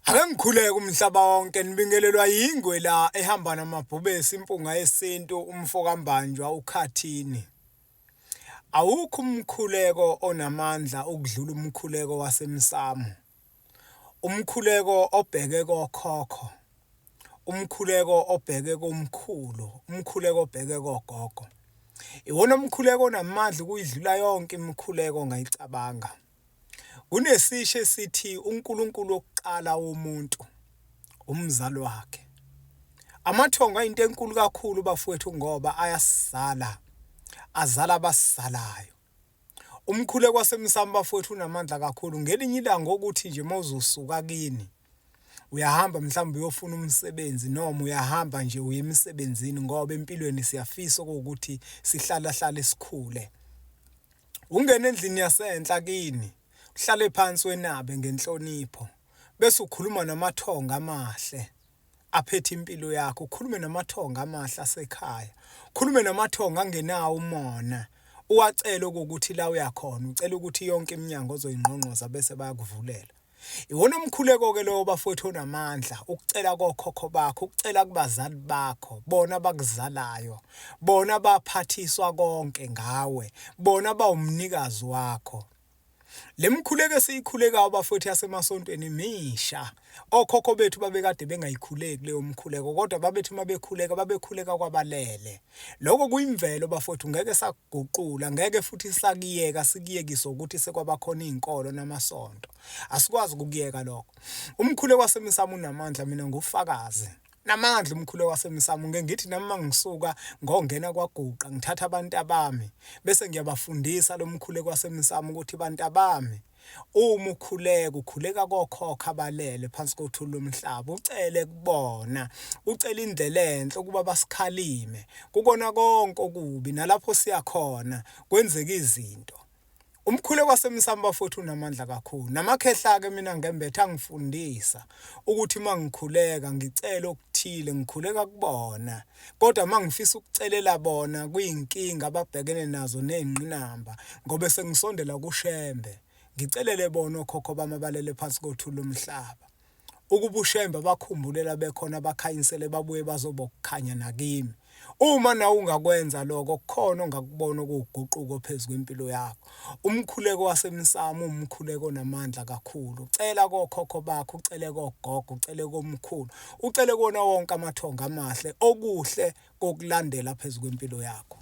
Ake ngikhuleke umhlaba wonke nibingelelwa yingwe la ehamba namabhubesi impunga yesintu umfokambanjwa ukhathini. Awukho umkhuleko onamandla ukudlula umkhuleko wasemsamo. Umkhuleko obheke kokhokho. Umkhuleko obheke komkhulu, umkhuleko obheke kogogo. Iwona umkhuleko onamandla ukuyidlula yonke imikhuleko ongayicabanga. Kunesisho esithi uNkulunkulu wokuqala womuntu umzali wakhe. Amathongo ayinto enkulu kakhulu bafowethu ngoba ayasizala, azala abasizalayo. Umkhuleko wasemsamo bafowethu unamandla kakhulu. Ngelinye ilanga ukuthi nje mawuzosuka kini uyahamba mhlawumbe uyofuna umsebenzi noma uyahamba nje uye emsebenzini ngoba empilweni siyafisa ukuthi sihlala sikhule. Ungena endlini yasenhla kini, uhlale phansi wenabe ngenhlonipho, bese ukhuluma namathonga amahle aphethe impilo yakho, ukhulume namathonga amahle asekhaya, ukhulume namathonga angenawo umona, uwacela ukuthi la uyakhona, ucela ukuthi yonke iminyango ozoyingqongqoza bese bayakuvulela. Iwona umkhuleko ke lo bafowethu onamandla, ukucela kokhokho bakho, ukucela kubazali bakho, bona bakuzalayo, bona baphathiswa konke ngawe, bona bawumnikazi wakho. Le mkhuleko esiyikhulekayo bafowethu yasemasontweni misha. Okhokho bethu babekade bengayikhuleki leyo mkhuleko kodwa babethi babekhuleka kwabalele. Lokho kuyimvelo bafowethu ngeke sakuguqula, ngeke futhi sikiyekise ukuthi sekwabakhona izinkolo namasonto. Asikwazi ukuyeka lokho. Umkhuleko wasemsamo unamandla, mina ngufakazi. Namandla umkhuleko wasemsamo ngithi nami mangisuka ngongena kwaGuqa ngithatha abantu abami bese ngiyabafundisa lo mkhuleko wasemsamo ukuthi abantu abami uma ukhuleka kokhokho abalele phansi kothuli lomhlaba, ucele kubona, ucela indlela enhle ukuba basikhalime kukona konke okubi nalapho siya khona kwenzeka izinto. Umkhuleko wasemsamo bafowethu unamandla kakhulu. Namakhehla ke mina ngembethe angifundisa ukuthi mangikhuleka ngicela okuthile, ngikhuleka kubona. Kodwa mangifisa ukucelela bona kuyinkinga ababhekene nazo nezingqinamba ngoba sengisondela kuShembe, ngicelele bona okhokho bami abalele phansi kothuli lomhlaba. Ukuba uShembe bakhumbulele bekhona bakhanyisele babuye bazobokukhanya nakimi. Uma nawe ungakwenza lokho kukhona ongakubona ukuguquko phezulu kwempilo yakho. Umkhuleko wasemsamo umkhuleko onamandla kakhulu. Ucela kokhokho bakho, ucele kogogo, ucele komkhulu, ucele kona wonke amathonga amahle okuhle kokulandela phezulu kwempilo yakho.